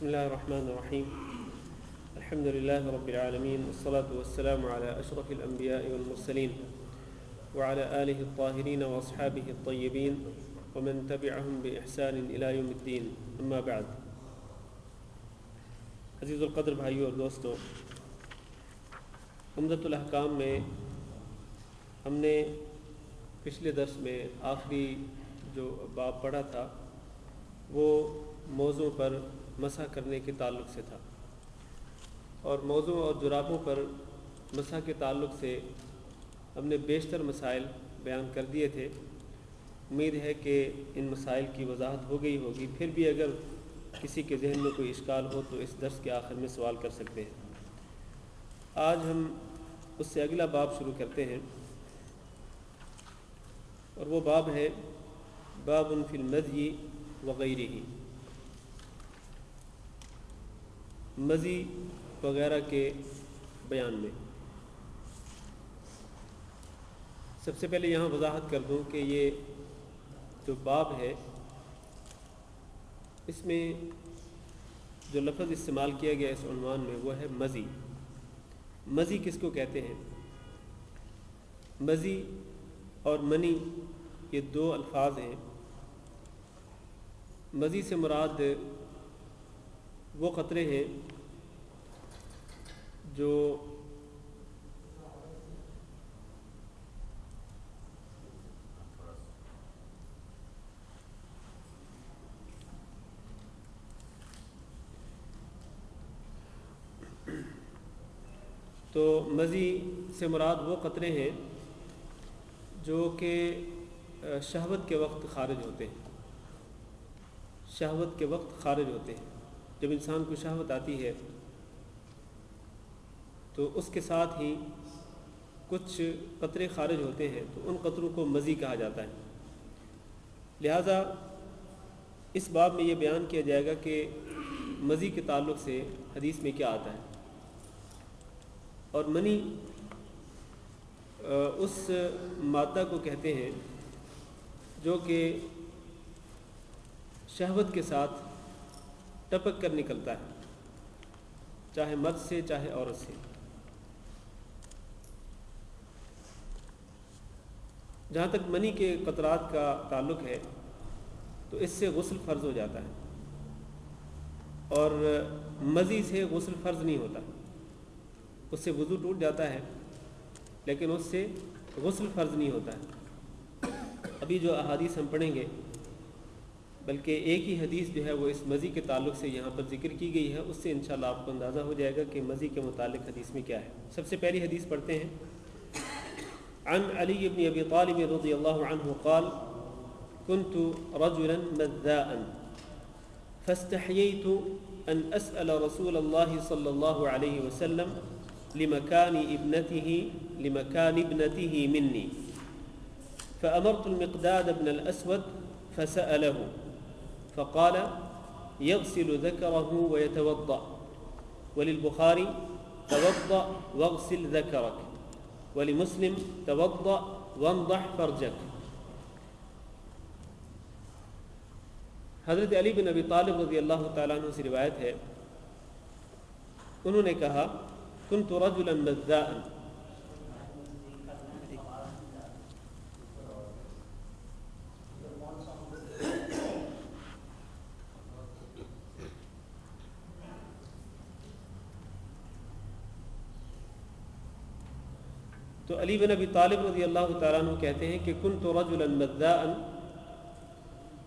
بسم الله الرحمن الرحيم. الحمد لله رب العالمين، والصلاة والسلام على أشرف الأنبياء والمرسلين وعلى آله الطاهرين وأصحابه الطيبين ومن تبعهم بإحسان إلى يوم الدين. أما بعد. عزیز القدر بھائیو اور دوستو، عمدۃ الاحکام میں ہم نے پچھلے درس میں آخری جو باب پڑھا تھا وہ موضوع پر مسح کرنے کے تعلق سے تھا، اور موضوع اور جرابوں پر مسح کے تعلق سے ہم نے بیشتر مسائل بیان کر دیے تھے. امید ہے کہ ان مسائل کی وضاحت ہو گئی ہوگی. پھر بھی اگر کسی کے ذہن میں کوئی اشکال ہو تو اس درس کے آخر میں سوال کر سکتے ہیں. آج ہم اس سے اگلا باب شروع کرتے ہیں، اور وہ باب ہے باب فی المذی وغیرہ، مذی وغیرہ کے بیان میں. سب سے پہلے یہاں وضاحت کر دوں کہ یہ جو باب ہے اس میں جو لفظ استعمال کیا گیا اس عنوان میں وہ ہے مذی. مذی کس کو کہتے ہیں؟ مذی اور منی یہ دو الفاظ ہیں. مذی سے مراد وہ قطرے ہیں جو مذی سے مراد وہ قطرے ہیں جو کہ شہوت کے وقت خارج ہوتے ہیں. شہوت کے وقت خارج ہوتے ہیں. جب انسان کو شہوت آتی ہے تو اس کے ساتھ ہی کچھ قطرے خارج ہوتے ہیں، تو ان قطروں کو مذی کہا جاتا ہے. لہٰذا اس باب میں یہ بیان کیا جائے گا کہ مذی کے تعلق سے حدیث میں کیا آتا ہے. اور منی اس مادہ کو کہتے ہیں جو کہ شہوت کے ساتھ ٹپک کر نکلتا ہے، چاہے مرد سے چاہے عورت سے. جہاں تک منی کے قطرات کا تعلق ہے تو اس سے غسل فرض ہو جاتا ہے، اور مذی سے غسل فرض نہیں ہوتا. اس سے وضو ٹوٹ جاتا ہے لیکن اس سے غسل فرض نہیں ہوتا ہے. ابھی جو احادیث ہم پڑھیں گے، بلکہ ایک ہی حدیث جو ہے وہ اس مذی کے تعلق سے یہاں پر ذکر کی گئی ہے، اس سے انشاءاللہ آپ کو اندازہ ہو جائے گا کہ مذی کے متعلق حدیث میں کیا ہے. سب سے پہلی حدیث پڑھتے ہیں. عن علی بن ابی طالب رضی اللہ عنہ قال كنت رجلا مذاء فاستحييت ان اسأل رسول الله صلى الله عليه وسلم لمكان ابنته مني، فأمرت المقداد بن الأسود فسأله فقال يغسل ذكره ويتوضأ. وللبخاري توضأ واغسل ذكرك، ولمسلم توضأ وانضح فرجك. حضرت علی بن ابی طالب رضی اللہ تعالیٰ عنہ سے روایت ہے، انہوں نے کہا كنت رجلا مذاء. تو علی بن ابی طالب رضی اللہ تعالیٰ عنہ کہتے ہیں کہ كنت رجلا مذاء،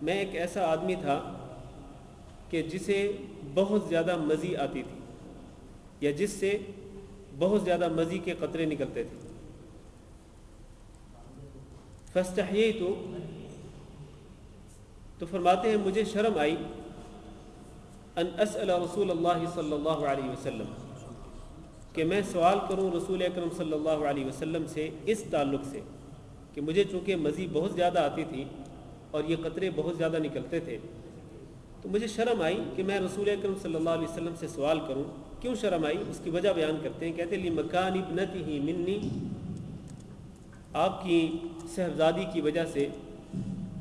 میں ایک ایسا آدمی تھا کہ جسے بہت زیادہ مذی آتی تھی، یا جس سے بہت زیادہ مذی کے قطرے نکلتے تھے. فاستحییت، تو فرماتے ہیں مجھے شرم آئی، ان اسأل رسول اللہ صلی اللہ علیہ وسلم، کہ میں سوال کروں رسول اکرم صلی اللہ علیہ وسلم سے اس تعلق سے کہ مجھے چونکہ مذی بہت زیادہ آتی تھی اور یہ قطرے بہت زیادہ نکلتے تھے، تو مجھے شرم آئی کہ میں رسول اکرم صلی اللہ علیہ وسلم سے سوال کروں. کیوں شرم آئی؟ اس کی وجہ بیان کرتے ہیں. کہتے ہیں لمکان ابنتہ منی، آپ کی صاحبزادی کی وجہ سے،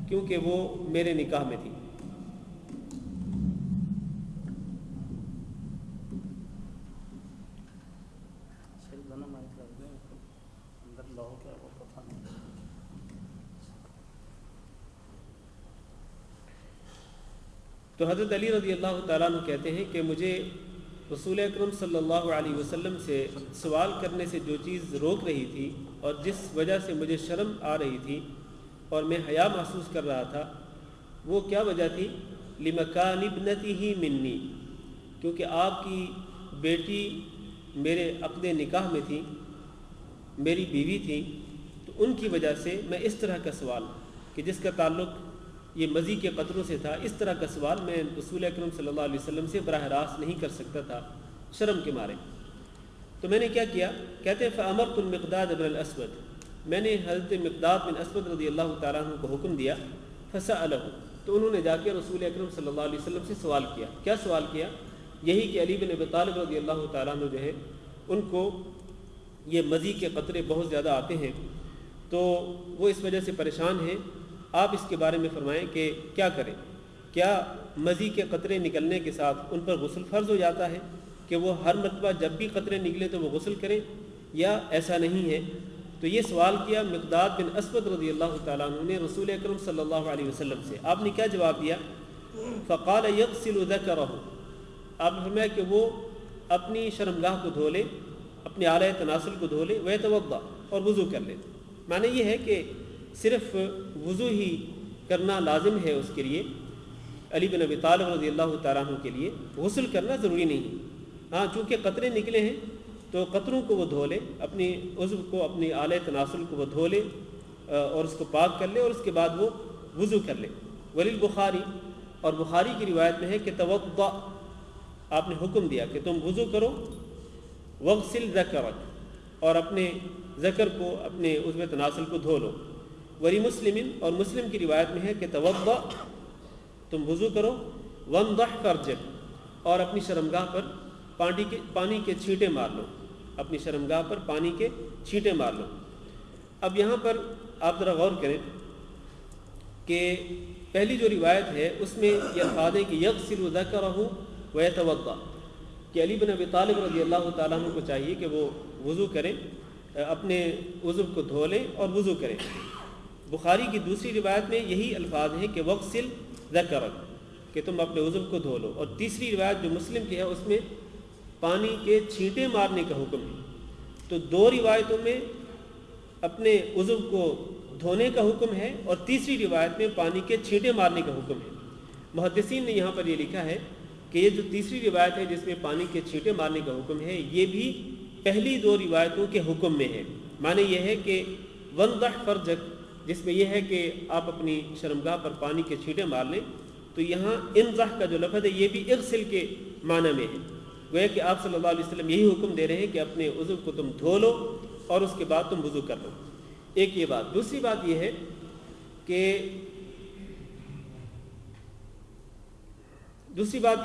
کیونکہ وہ میرے نکاح میں تھی. تو حضرت علی رضی اللہ تعالیٰ عنہ کہتے ہیں کہ مجھے رسول اکرم صلی اللہ علیہ وسلم سے سوال کرنے سے جو چیز روک رہی تھی اور جس وجہ سے مجھے شرم آ رہی تھی اور میں حیا محسوس کر رہا تھا، وہ کیا وجہ تھی؟ لمکان ابنتہ منی، کیونکہ آپ کی بیٹی میرے عقد نکاح میں تھی، میری بیوی تھی، تو ان کی وجہ سے میں اس طرح کا سوال کہ جس کا تعلق یہ مزی کے قطروں سے تھا، اس طرح کا سوال میں رسول اکرم صلی اللہ علیہ وسلم سے براہ راست نہیں کر سکتا تھا شرم کے مارے۔ تو میں نے کیا کیا؟ کہتے ہیں فَأَمَرْتُ الْمِقْدَادَ بْنَ الْأَسْوَدِ، میں نے حضرت مقداد بن اسود رضی اللہ تعالیٰ عنہ کو حکم دیا، فَسَأَلَهُ، تو انہوں نے جا کے رسول اکرم صلی اللہ علیہ وسلم سے سوال کیا۔ کیا سوال کیا؟ یہی کہ علی بن ابی طالب رضی اللہ تعالیٰ عنہ جو ہے ان کو یہ مزی کے قطرے بہت زیادہ آتے ہیں، تو وہ اس وجہ سے پریشان ہیں، آپ اس کے بارے میں فرمائیں کہ کیا کریں؟ کیا مزی کے قطرے نکلنے کے ساتھ ان پر غسل فرض ہو جاتا ہے کہ وہ ہر مرتبہ جب بھی قطرے نکلے تو وہ غسل کریں، یا ایسا نہیں ہے؟ تو یہ سوال کیا مقداد بن اسود رضی اللہ تعالیٰ عنہ نے رسول اکرم صلی اللہ علیہ وسلم سے۔ آپ نے کیا جواب دیا؟ فقال یغسل ذکرہ، آپ نے فرمایا کہ وہ اپنی شرمگاہ کو دھو لے، اپنے اعلی تناسل کو دھو لے، ویتوضا، اور وضو کر لے۔ معنی یہ ہے کہ صرف وضو ہی کرنا لازم ہے اس کے لیے، علی بن ابی طالب رضی اللہ تعالیٰ عنہ کے لیے غسل کرنا ضروری نہیں۔ ہاں چونکہ قطرے نکلے ہیں تو قطروں کو وہ دھو لے، اپنی عضو کو، اپنی اعلی تناسل کو وہ دھو لے اور اس کو پاک کر لے، اور اس کے بعد وہ وضو کر لے۔ وللبخاری، اور بخاری کی روایت میں ہے کہ توضا، آپ نے حکم دیا کہ تم وضو کرو، وغسل ذکرک، اور اپنے ذکر کو، اپنے عضو تناسل کو دھو لو۔ ولمسلم، اور مسلم کی روایت میں ہے کہ توضا، تم وضو کرو، وانضح فرجک، اور اپنی شرمگاہ پر پانی کے چھینٹے مار لو، اپنی شرمگاہ پر پانی کے چھینٹے مار لو۔ اب یہاں پر آپ ذرا غور کریں کہ پہلی جو روایت ہے اس میں یہ الفاظ ہے کہ یغسل ذکرہ ویتوضا، کہ علی بن ابی طالب رضی اللہ تعالیٰ عنہ کو چاہیے کہ وہ وضو کریں، اپنے عضو کو دھو لیں اور وضو کریں۔ بخاری کی دوسری روایت میں یہی الفاظ ہیں کہ وغسل ذکرک، کہ تم اپنے عضو کو دھو لو، اور تیسری روایت جو مسلم کی ہے اس میں پانی کے چھینٹے مارنے کا حکم ہے۔ تو دو روایتوں میں اپنے عضو کو دھونے کا حکم ہے اور تیسری روایت میں پانی کے چھینٹے مارنے کا حکم ہے۔ محدثین نے یہاں پر یہ لکھا ہے کہ یہ جو تیسری روایت ہے جس میں پانی کے چھینٹے مارنے کا حکم ہے، یہ بھی پہلی دو روایتوں کے حکم میں ہے۔ معنی یہ ہے کہ وانضح فرجک، جس میں یہ ہے کہ آپ اپنی شرمگاہ پر پانی کے چھینٹے مار لیں، تو یہاں انضح کا جو لفظ ہے یہ بھی اغسل کے معنی میں ہے، گویا کہ آپ صلی اللہ علیہ وسلم یہی حکم دے رہے ہیں کہ اپنے عضو کو تم دھو لو اور اس کے بعد تم وضو کر لو۔ ایک یہ بات۔ دوسری بات یہ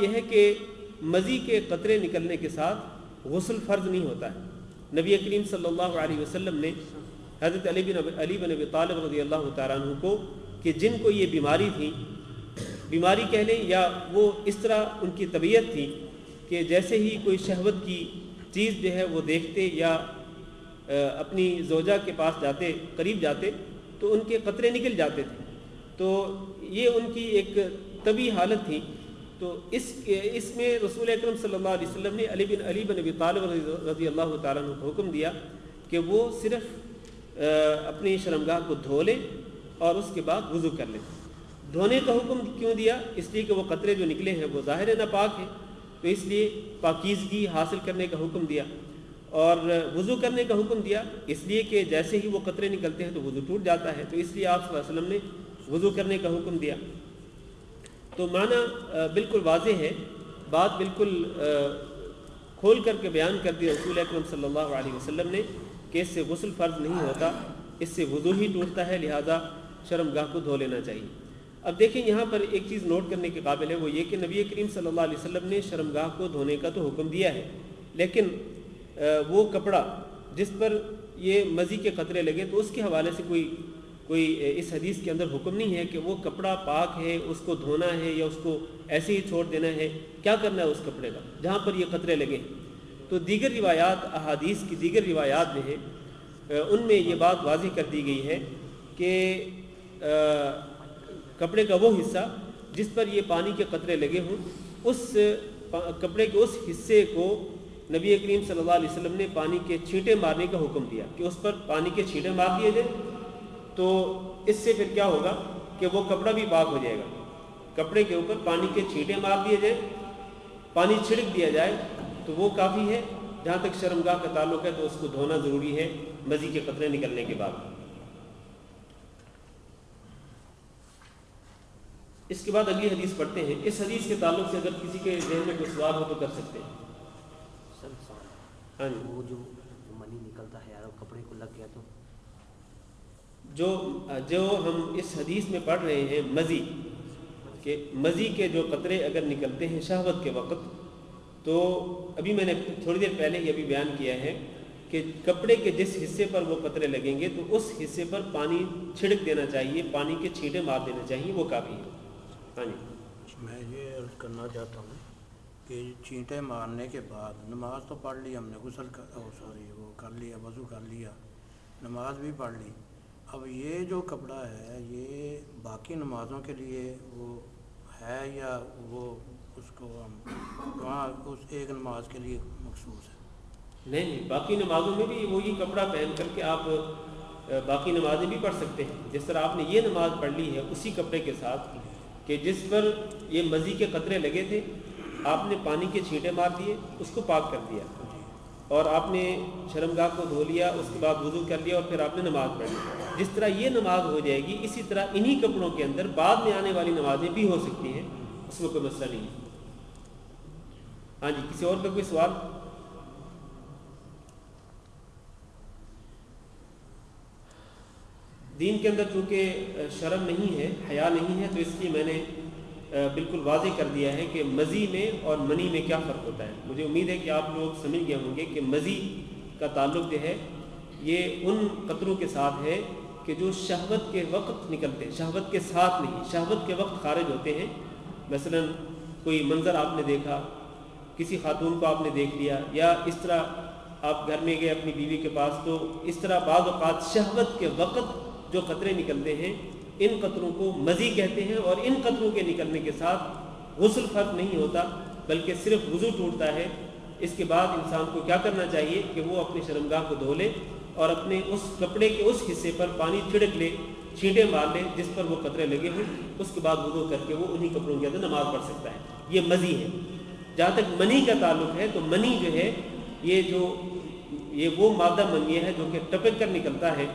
ہے کہ مزی کے قطرے نکلنے کے ساتھ غسل فرض نہیں ہوتا ہے۔ نبی کریم صلی اللہ علیہ وسلم نے حضرت علی بن ابی طالب رضی اللہ تعالیٰ عنہ کو، کہ جن کو یہ بیماری تھی، بیماری کہہ لیں یا وہ اس طرح ان کی طبیعت تھی کہ جیسے ہی کوئی شہوت کی چیز جو ہے وہ دیکھتے یا اپنی زوجہ کے پاس جاتے، قریب جاتے، تو ان کے قطرے نکل جاتے تھے، تو یہ ان کی ایک طبی حالت تھی۔ تو اس میں رسول اکرم صلی اللہ علیہ وسلم نے علی بن ابی طالب رضی اللہ تعالیٰ عنہ کو حکم دیا کہ وہ صرف اپنی شرمگاہ کو دھو لیں اور اس کے بعد وضو کر لیں۔ دھونے کا حکم کیوں دیا؟ اس لیے کہ وہ قطرے جو نکلے ہیں وہ ظاہر ناپاک ہیں، تو اس لیے پاکیزگی حاصل کرنے کا حکم دیا۔ اور وضو کرنے کا حکم دیا اس لیے کہ جیسے ہی وہ قطرے نکلتے ہیں تو وضو ٹوٹ جاتا ہے، تو اس لیے آپ صلی اللہ علیہ وسلم نے وضو کرنے کا حکم دیا۔ تو معنی بالکل واضح ہے، بات بالکل کھول کر کے بیان کر دی رسول اکرم صلی اللہ علیہ وسلم نے کہ اس سے غسل فرض نہیں ہوتا، اس سے وضو ہی ٹوٹتا ہے، لہذا شرمگاہ کو دھو لینا چاہیے۔ اب دیکھیں یہاں پر ایک چیز نوٹ کرنے کے قابل ہے، وہ یہ کہ نبی کریم صلی اللہ علیہ وسلم نے شرمگاہ کو دھونے کا تو حکم دیا ہے، لیکن وہ کپڑا جس پر یہ مزی کے قطرے لگے تو اس کے حوالے سے کوئی اس حدیث کے اندر حکم نہیں ہے کہ وہ کپڑا پاک ہے، اس کو دھونا ہے یا اس کو ایسے ہی چھوڑ دینا ہے، کیا کرنا ہے اس کپڑے کا جہاں پر یہ قطرے لگے۔ تو دیگر روایات، احادیث کی دیگر روایات میں ہیں، ان میں یہ بات واضح کر دی گئی ہے کہ کپڑے کا وہ حصہ جس پر یہ پانی کے قطرے لگے ہوں اس کپڑے کے اس حصے کو نبی کریم صلی اللہ علیہ وسلم نے پانی کے چھینٹے مارنے کا حکم دیا کہ اس پر پانی کے چھینٹے مار دیے جائیں. تو اس سے پھر کیا ہوگا کہ وہ کپڑا بھی پاک ہو جائے گا. کپڑے کے اوپر پانی کے چھینٹے مار دیے جائیں, پانی چھڑک دیا جائے تو وہ کافی ہے. جہاں تک شرمگاہ کا تعلق ہے تو اس کو دھونا ضروری ہے مزی کے قطرے نکلنے کے بعد. اس کے بعد اگلی حدیث پڑھتے ہیں. اس حدیث کے تعلق سے اگر کسی کے ذہن میں کوئی سوال ہو تو کر سکتے ہیں. ہاں جی, وہ جو منی نکلتا ہے یار کپڑے کو لگ گیا تو جو ہم اس حدیث میں پڑھ رہے ہیں مزی کہ مزی کے جو قطرے اگر نکلتے ہیں شہوت کے وقت, تو ابھی میں نے تھوڑی دیر پہلے ہی ابھی بیان کیا ہے کہ کپڑے کے جس حصے پر وہ قطرے لگیں گے تو اس حصے پر پانی چھڑک دینا چاہیے, پانی کے چھینٹے مار دینا چاہیے, وہ کافی ہے. ہاں جی, میں یہ عرض کرنا چاہتا ہوں کہ چھینٹے مارنے کے بعد نماز تو پڑھ لی ہم نے, غسل وہ کر لیا, وضو کر لیا, نماز بھی پڑھ لی. اب یہ جو کپڑا ہے یہ باقی نمازوں کے لیے وہ ہے یا وہ اس کو ہم وہاں اس ایک نماز کے لیے مخصوص ہے؟ نہیں, باقی نمازوں میں بھی وہی کپڑا پہن کر کے آپ باقی نمازیں بھی پڑھ سکتے ہیں. جس طرح آپ نے یہ نماز پڑھ لی ہے اسی کپڑے کے ساتھ کہ جس پر یہ مزی کے قطرے لگے تھے, آپ نے پانی کے چھینٹے مار دیے, اس کو پاک کر دیا, اور آپ نے شرمگاہ کو دھو لیا, اس کے بعد وضو کر لیا, اور پھر آپ نے نماز پڑھ لی. جس طرح یہ نماز ہو جائے گی اسی طرح انہی کپڑوں کے اندر بعد میں آنے والی نمازیں بھی ہو سکتی ہیں, اس میں کوئی مسئلہ نہیں ہے. ہاں جی, کسی اور کا کوئی سوال؟ دین کے اندر چونکہ شرم نہیں ہے, حیا نہیں ہے, تو اس لیے میں نے بالکل واضح کر دیا ہے کہ مزی میں اور منی میں کیا فرق ہوتا ہے. مجھے امید ہے کہ آپ لوگ سمجھ گئے ہوں گے کہ مزی کا تعلق جو ہے یہ ان قطروں کے ساتھ ہے کہ جو شہوت کے وقت نکلتے ہیں, شہوت کے ساتھ نہیں, شہوت کے وقت خارج ہوتے ہیں. مثلا کوئی منظر آپ نے دیکھا, کسی خاتون کو آپ نے دیکھ لیا, یا اس طرح آپ گھر میں گئے اپنی بیوی کے پاس, تو اس طرح بعض اوقات شہوت کے وقت جو قطرے نکلتے ہیں ان قطروں کو مزی کہتے ہیں. اور ان قطروں کے نکلنے کے ساتھ غسل فرض نہیں ہوتا بلکہ صرف وضو ٹوٹتا ہے. اس کے بعد انسان کو کیا کرنا چاہیے کہ وہ اپنی شرمگاہ کو دھو لے اور اپنے اس کپڑے کے اس حصے پر پانی چھڑک لے, چھینٹے مار لے جس پر وہ قطرے لگے ہوں, اس کے بعد وضو کر کے وہ انہی کپڑوں کے اندر نماز پڑھ سکتا ہے. یہ مزی ہے. جہاں تک منی کا تعلق ہے تو منی جو ہے یہ وہ مادہ منی ہے جو کہ ٹپک کر نکلتا ہے,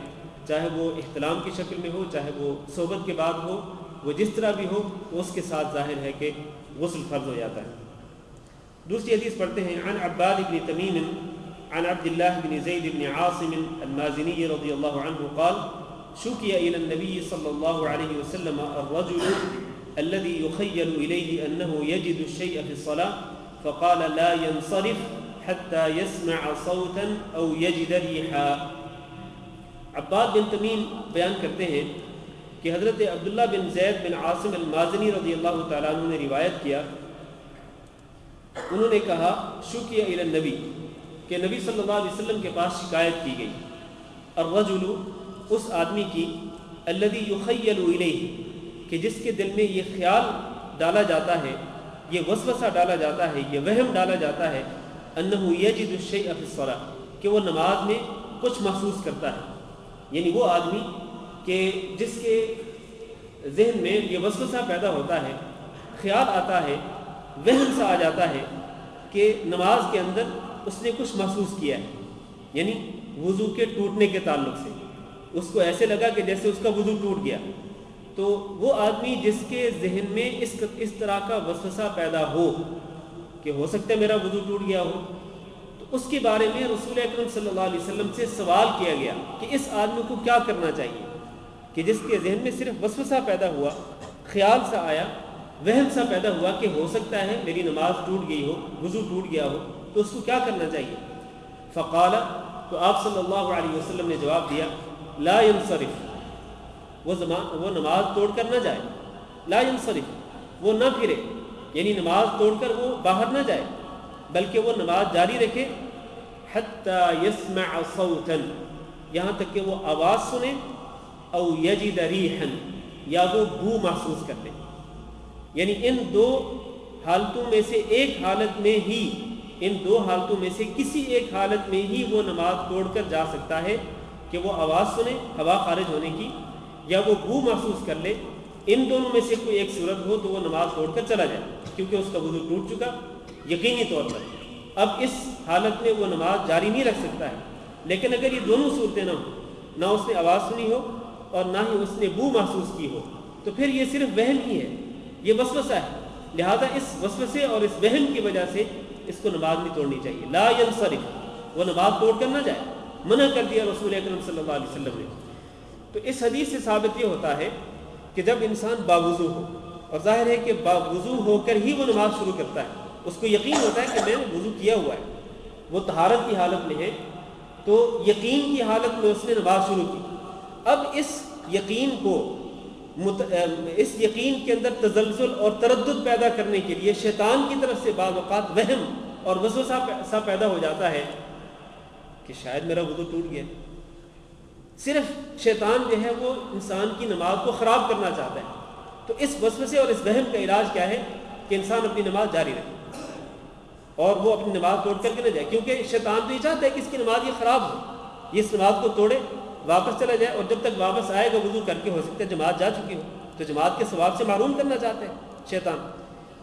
چاہے وہ احتلام کی شکل میں ہو, چاہے وہ صحبت کے بعد ہو, وہ جس طرح بھی ہو, اس کے ساتھ ظاہر ہے کہ غسل فرض ہو جاتا ہے. دوسری حدیث پڑھتے ہیں. عن عباد بن تمیم عن عبد الله بن زيد بن عاصم المازني رضي الله عنه قال شكي إلى النبي صلى الله عليه وسلم الرجل الذي يخيل إليه أنه يجد الشيء في الصلاة فقال لا ينصرف حتى يسمع صوتا أو يجد ريحا. عباد بن تمیم بیان کرتے ہیں کہ حضرت عبداللہ بن زید بن عاصم المازنی رضی اللہ تعالیٰ عنہ نے روایت کیا, انہوں نے کہا شکیہ الی النبی کہ نبی صلی اللہ علیہ وسلم کے پاس شکایت کی گئی, الرجل اس آدمی کی, الذی یخیل الیہ کہ جس کے دل میں یہ خیال ڈالا جاتا ہے, یہ وسوسہ ڈالا جاتا ہے, یہ وہم ڈالا جاتا ہے, انہ یجد الشیء فی الصلاۃ کہ وہ نماز میں کچھ محسوس کرتا ہے. یعنی وہ آدمی کہ جس کے ذہن میں یہ وسوسہ پیدا ہوتا ہے, خیال آتا ہے, وہم سا آ جاتا ہے کہ نماز کے اندر اس نے کچھ محسوس کیا ہے, یعنی وضو کے ٹوٹنے کے تعلق سے اس کو ایسے لگا کہ جیسے اس کا وضو ٹوٹ گیا. تو وہ آدمی جس کے ذہن میں اس طرح کا وسوسہ پیدا ہو کہ ہو سکتا ہے میرا وضو ٹوٹ گیا ہو, اس کے بارے میں رسول اکرم صلی اللہ علیہ وسلم سے سوال کیا گیا کہ اس آدمی کو کیا کرنا چاہیے کہ جس کے ذہن میں صرف وسوسہ پیدا ہوا, خیال سا آیا, وہم سا پیدا ہوا کہ ہو سکتا ہے میری نماز ٹوٹ گئی ہو, وضو ٹوٹ گیا ہو, تو اس کو کیا کرنا چاہیے. فقال تو آپ صلی اللہ علیہ وسلم نے جواب دیا لا ينصرف وہ نماز توڑ کر نہ جائے, لا ينصرف وہ نہ پھرے, یعنی نماز توڑ کر وہ باہر نہ جائے بلکہ وہ نماز جاری رکھے, حتی یسمع صوتا یہاں تک کہ وہ آواز سنے, او یجد ریحا یا وہ بو محسوس کر لے. یعنی ان دو حالتوں میں سے ایک حالت میں ہی، ان دو حالتوں میں سے کسی ایک حالت میں ہی وہ نماز توڑ کر جا سکتا ہے کہ وہ آواز سنے ہوا خارج ہونے کی، یا وہ بو محسوس کر لے۔ ان دونوں میں سے کوئی ایک صورت ہو تو وہ نماز توڑ کر چلا جائے، کیونکہ اس کا وضو ٹوٹ چکا یقینی طور پر۔ اب اس حالت میں وہ نماز جاری نہیں رکھ سکتا ہے۔ لیکن اگر یہ دونوں صورتیں نہ ہوں، نہ اس نے آواز سنی ہو اور نہ ہی اس نے بو محسوس کی ہو، تو پھر یہ صرف وہم ہی ہے، یہ وسوسہ ہے۔ لہذا اس وسوسے اور اس وہم کی وجہ سے اس کو نماز نہیں توڑنی چاہیے۔ لا ینصرف، وہ نماز توڑ کر نہ جائے، منع کر دیا رسول اکرم صلی اللہ علیہ وسلم نے۔ تو اس حدیث سے ثابت یہ ہوتا ہے کہ جب انسان باوضو ہو، اور ظاہر ہے کہ باوضو ہو کر ہی وہ نماز شروع کرتا ہے، اس کو یقین ہوتا ہے کہ میں نے وضو کیا ہوا ہے، وہ طہارت کی حالت میں ہے، تو یقین کی حالت میں اس نے نماز شروع کی۔ اب اس یقین کو اس یقین کے اندر تزلزل اور تردد پیدا کرنے کے لیے شیطان کی طرف سے بعض اوقات وہم اور وسوسہ سا پیدا ہو جاتا ہے کہ شاید میرا وضو ٹوٹ گیا۔ صرف شیطان جو ہے وہ انسان کی نماز کو خراب کرنا چاہتا ہے۔ تو اس وسوسے اور اس وہم کا علاج کیا ہے کہ انسان اپنی نماز جاری رکھے اور وہ اپنی نماز توڑ کر کے نہ جائے، کیونکہ شیطان تو یہ چاہتا ہے کہ اس کی نماز یہ خراب ہو، یہ اس نماز کو توڑے، واپس چلا جائے، اور جب تک واپس آئے گا وضو کر کے ہو سکتا ہے جماعت جا چکی ہو، تو جماعت کے ثواب سے محروم کرنا چاہتے ہیں شیطان۔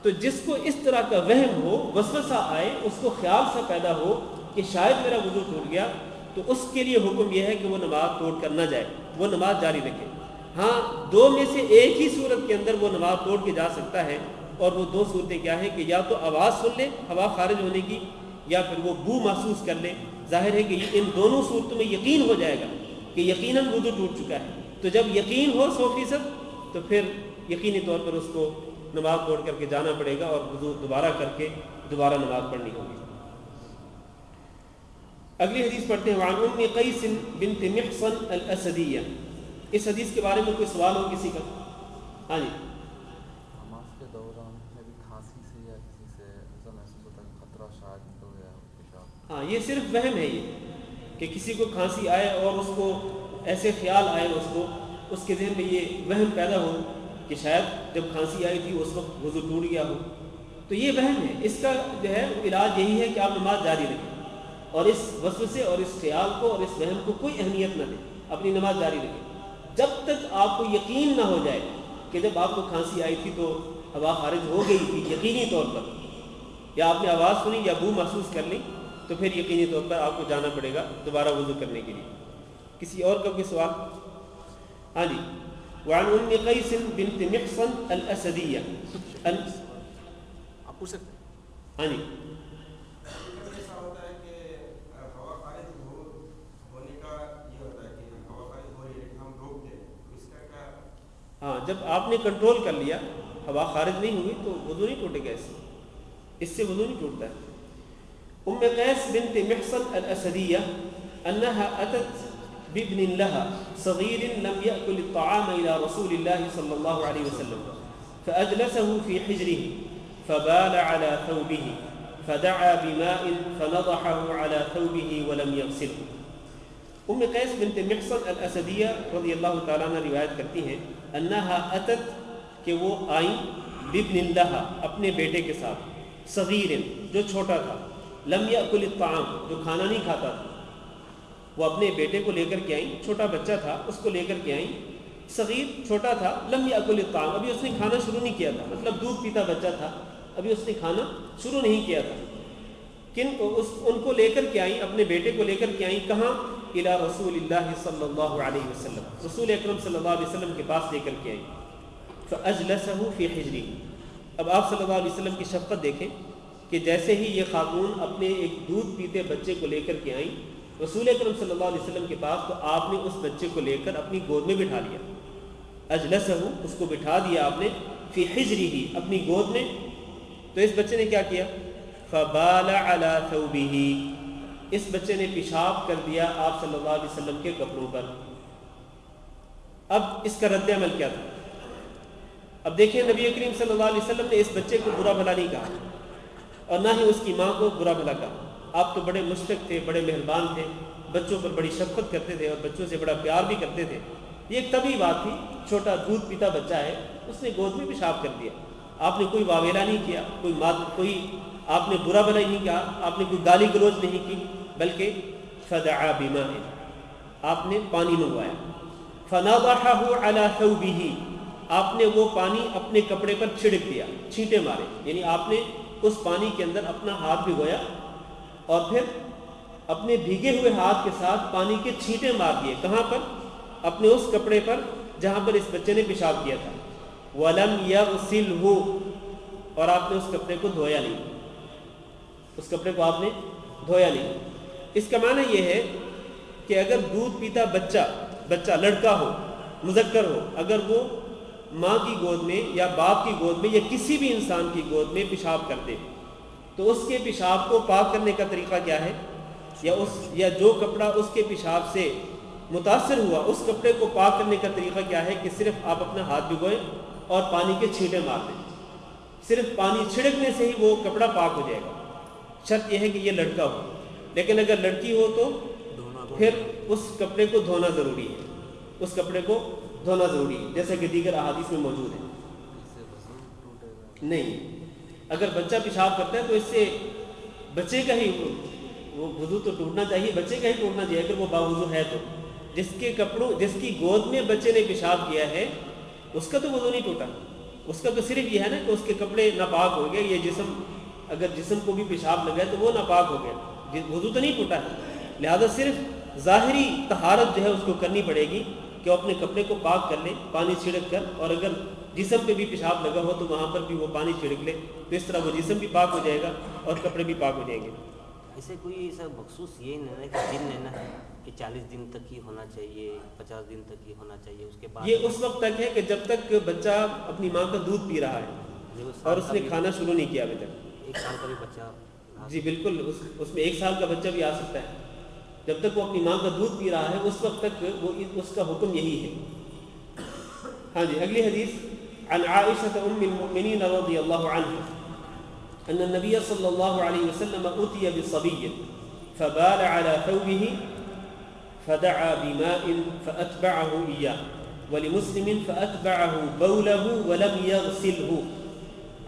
تو جس کو اس طرح کا وہم ہو، وسوسہ آئے، اس کو خیال سا پیدا ہو کہ شاید میرا وضو ٹوٹ گیا، تو اس کے لیے حکم یہ ہے کہ وہ نماز توڑ کر نہ جائے، وہ نماز جاری رکھے۔ ہاں، دو میں سے ایک ہی صورت کے اندر وہ نماز توڑ کے جا سکتا ہے، اور وہ دو صورتیں کیا ہیں کہ یا تو آواز سن لے ہوا خارج ہونے کی، یا پھر وہ بو محسوس کر لے۔ ظاہر ہے کہ ان دونوں صورتوں میں یقین ہو جائے گا کہ یقیناً وضو ٹوٹ چکا ہے۔ تو جب یقین ہو 100%، تو پھر یقینی طور پر اس کو نماز توڑ کر کے جانا پڑے گا، اور وضو دوبارہ کر کے دوبارہ نماز پڑھنی ہوگی۔ اگلی حدیث پڑھتے ہیں، وعن ام قیس بنت محصن الاسدیہ۔ اس حدیث کے بارے میں کوئی سوال ہو کسی کا؟ ہاں جی۔ نماز کے دوران میں بھی کھانسی سے یا کسی سے ایسا محسوس ہوتا ہے کہ خطرہ شاید نکل گیا پیشاب؟ ہاں، یہ صرف وہم ہے، یہ کہ کسی کو کھانسی آئے اور اس کو ایسے خیال آئے، اس کے ذہن میں یہ وہم پیدا ہو کہ شاید جب کھانسی آئی تھی اس وقت وضو ٹوٹ گیا ہو، تو یہ وہم ہے۔ اس کا جو ہے علاج یہی ہے کہ آپ نماز جاری رکھیں، اور اس وسوسے اور اس خیال کو اور اس وہم کو کوئی اہمیت نہ دیں، اپنی نماز جاری رکھیں جب تک آپ کو یقین نہ ہو جائے کہ جب آپ کو کھانسی آئی تھی تو ہوا خارج ہو گئی تھی یقینی طور پر، یا آپ نے آواز سنی یا بو محسوس کر لی، تو پھر یقینی طور پر آپ کو جانا پڑے گا دوبارہ وضو کرنے کے لیے۔ کسی اور کا کوئی سوال؟ ہاں جی۔ وعن ام قیس بنت محصن الاسدیہ۔ آپ پوچھ سکتے ہیں؟ ہاں جی۔ ہاں، جب آپ نے کنٹرول کر لیا، ہوا خارج نہیں ہوئی، تو وضو نہیں ٹوٹے گا، اس سے وضو نہیں ٹوٹتا ہے۔ ام قیس بنت محصن الاسدیہ انها اتت بابن لها صغير لم يأكل الطعام الى رسول الله صلى الله عليه وسلم فاجلسه في حجره فبال على ثوبه فدعا بماء فنضحه على ثوبه ولم يغسله۔ ام قیس بنت محصن الاسدیہ رضی اللہ تعالیٰ عنہ روایت کرتی ہیں، انها اتت، کہ وہ آئیں، بابن لها، اپنے بیٹے کے ساتھ، صغیر، جو چھوٹا تھا، لم یأکل الطعام، جو کھانا نہیں کھاتا تھا، وہ اپنے بیٹے کو لے کر کے آئیں، چھوٹا بچہ تھا، اس کو لے کر کے آئیں، صغیر، چھوٹا تھا، لم یأکل الطعام، ابھی اس نے کھانا شروع نہیں کیا تھا، مطلب دودھ پیتا بچہ تھا، ابھی اس نے کھانا شروع نہیں کیا تھا۔ ان کو لے کر کے آئیں، اپنے بیٹے کو لے کر کے آئیں، کہاں؟ الی رسول اللہ صلی اللہ علیہ وسلم، رسول اکرم صلی اللہ علیہ وسلم کے پاس لے کر کے آئیں۔ فاجلسه فی حجری، اب آپ صلی اللہ علیہ وسلم کی شفقت دیکھیں کہ جیسے ہی یہ خاتون اپنے ایک دودھ پیتے بچے کو لے کر کے آئیں رسول اکرم صلی اللہ علیہ وسلم کے پاس، تو آپ نے اس بچے کو لے کر اپنی گود میں بٹھا لیا۔ اجلسہ، اس کو بٹھا دیا آپ نے، فی حجرہ، اپنی گود میں۔ تو اس بچے نے کیا کیا؟ فبال علی ثوبہ، اس بچے نے پیشاب کر دیا آپ صلی اللہ علیہ وسلم کے کپڑوں پر۔ اب اس کا رد عمل کیا تھا؟ اب دیکھیں، نبی کریم صلی اللہ علیہ وسلم نے اس بچے کو برا بھلا نہیں کہا، اور نہ ہی اس کی ماں کو برا بھلا کہا۔ آپ تو بڑے مشفق تھے، بڑے مہربان تھے، بچوں پر بڑی شفقت کرتے تھے اور بچوں سے بڑا پیار بھی کرتے تھے۔ یہ ایک طبیعی بات تھی، چھوٹا دودھ پیتا بچہ ہے، اس نے گود میں پیشاب کر دیا، آپ نے کوئی واویلا نہیں کیا، کوئی آپ نے برا بھلا نہیں کیا، آپ نے کوئی گالی گلوچ نہیں کی، بلکہ فدعا بماء، آپ نے پانی منگوایا، فنضحه على ثوبه، آپ نے وہ پانی اپنے کپڑے پر چھڑک دیا، چھینٹے مارے، یعنی آپ نے اس پانی کے اندر اپنا ہاتھ بھگویا اور پھر اپنے بھیگے ہوئے ہاتھ کے ساتھ پانی کے چھینٹے مار دیے، کہاں پر؟ اپنے اس کپڑے پر جہاں پر اس بچے نے پیشاب کیا تھا، وَلَمْ يَغْسِلْهُ، اور آپ نے اس کپڑے کو دھویا نہیں، اس کپڑے کو آپ نے دھویا نہیں۔ اس کا معنی یہ ہے کہ اگر دودھ پیتا بچہ لڑکا ہو، مذکر ہو، اگر وہ ماں کی گود میں یا باپ کی گود میں یا کسی بھی انسان کی گود میں پیشاب کر دے تو اس کے پیشاب کو پاک کرنے کا طریقہ کیا ہے؟ یا جو کپڑا اس کے پیشاب سے متاثر ہوا اس کپڑے کو پاک کرنے کا طریقہ کیا ہے کہ صرف آپ اپنا ہاتھ بھگوئیں اور پانی کے چھینٹے مار دیں، صرف پانی چھڑکنے سے ہی وہ کپڑا پاک ہو جائے گا۔ شرط یہ ہے کہ یہ لڑکا ہو، لیکن اگر لڑکی ہو تو پھر اس کپڑے کو دھونا ضروری ہے، اس کپڑے کو دھونا ضروری ہے، جیسا کہ دیگر احادیث میں موجود ہے۔ نہیں، اگر بچہ پیشاب کرتا ہے تو اس سے بچے کا ہی وہ وضو تو ٹوٹنا چاہیے، بچے کا ہی ٹوٹنا چاہیے اگر وہ باوضو ہے تو۔ جس کی گود میں بچے نے پیشاب کیا ہے اس کا تو وضو نہیں ٹوٹا، اس کا تو صرف یہ ہے نا کہ اس کے کپڑے ناپاک ہو گئے، یہ جسم اگر جسم کو بھی پیشاب لگا ہے تو وہ ناپاک ہو گیا، وضو تو نہیں ٹوٹا ہے۔ لہذا صرف ظاہری طہارت جو ہے اس کو کرنی پڑے گی کہ وہ اپنے کپڑے کو پاک کر لے پانی چھڑک کر، اور اگر جسم پہ بھی پیشاب لگا ہو تو وہاں پر بھی وہ پانی چھڑک لے، تو اس طرح وہ جسم بھی پاک ہو جائے گا اور کپڑے بھی پاک ہو جائیں گے۔ ایسے کوئی ایسا مخصوص یہ نہیں ہے کہ دن لینا ہے کہ 40 دن تک ہی ہونا چاہیے، 50 دن تک ہی ہونا چاہیے، اس کے بعد یہ اس وقت تک ہے کہ جب تک بچہ اپنی ماں کا دودھ پی رہا ہے اور اس نے کھانا شروع نہیں کیا ابھی تک۔ 1 سال کا بھی بچہ؟ جی بالکل، اس میں 1 سال کا بچہ بھی آ سکتا ہے، جب تک وہ اپنی ماں کا دودھ پی رہا ہے اس وقت تک وہ اس کا حکم یہی ہے۔ ہاں جی، اگلی حدیث عن عائشة ام المؤمنین رضی اللہ عنہ ان النبی صلی اللہ علیہ وسلم اتي بصبی فبال على ثوبه فدعا بماء فأتبعه إياه ولمسلم فأتبعه بوله ولم يغسله۔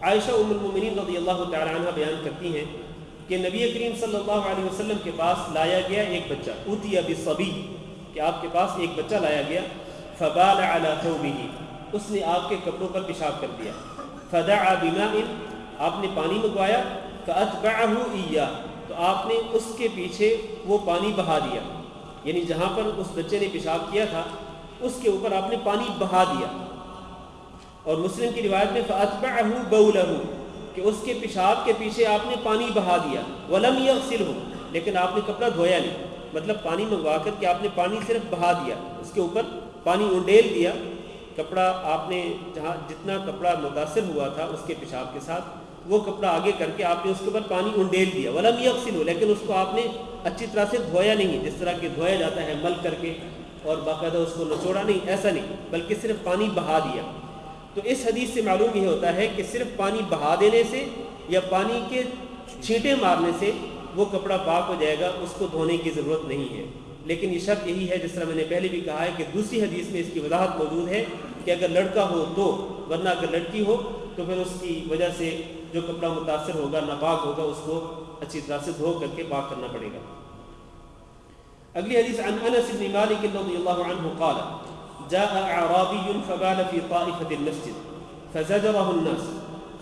عائشہ ام المؤمنین رضی اللہ تعالی عنہ بیان کرتی ہیں کہ نبی کریم صلی اللہ علیہ وسلم کے پاس لایا گیا ایک بچہ، اوتیا بالصبی، کہ آپ کے پاس ایک بچہ لایا گیا، فبال علی ثوبہ، اس نے آپ کے کپڑوں پر پیشاب کر دیا، فدعا بماء، آپ نے پانی منگوایا، فاتبعہ ایاہ، تو آپ نے اس کے پیچھے وہ پانی بہا دیا، یعنی جہاں پر اس بچے نے پیشاب کیا تھا اس کے اوپر آپ نے پانی بہا دیا۔ اور مسلم کی روایت میں فاتبعہ بولہ، کہ اس کے پیشاب کے پیچھے آپ نے پانی بہا دیا، ولم یغسلہ، لیکن آپ نے کپڑا دھویا نہیں، مطلب پانی منگوا کر کہ آپ نے پانی صرف بہا دیا، اس کے اوپر پانی انڈیل دیا، کپڑا آپ نے جتنا کپڑا متاثر ہوا تھا اس کے پیشاب کے ساتھ وہ کپڑا آگے کر کے آپ نے اس کے اوپر پانی انڈیل دیا، ولم یغسلہ، لیکن اس کو آپ نے اچھی طرح سے دھویا نہیں، جس طرح کہ دھویا جاتا ہے مل کر کے اور باقاعدہ اس کو نچوڑا نہیں، ایسا نہیں، بلکہ صرف پانی بہا دیا۔ تو اس حدیث سے معلوم یہ ہوتا ہے کہ صرف پانی بہا دینے سے یا پانی کے چھینٹے مارنے سے وہ کپڑا پاک ہو جائے گا، اس کو دھونے کی ضرورت نہیں ہے۔ لیکن یہ شرط یہی ہے، جس طرح میں نے پہلے بھی کہا ہے کہ دوسری حدیث میں اس کی وضاحت موجود ہے کہ اگر لڑکا ہو تو، ورنہ اگر لڑکی ہو تو پھر اس کی وجہ سے جو کپڑا متاثر ہوگا ناپاک ہوگا اس کو اچھی طرح سے دھو کر کے پاک کرنا پڑے گا۔ اگلی حدیث عن انس بن مالک رضی اللہ عنہ قال جاء اعرابی فبال في طائفة المسجد فزجره الناس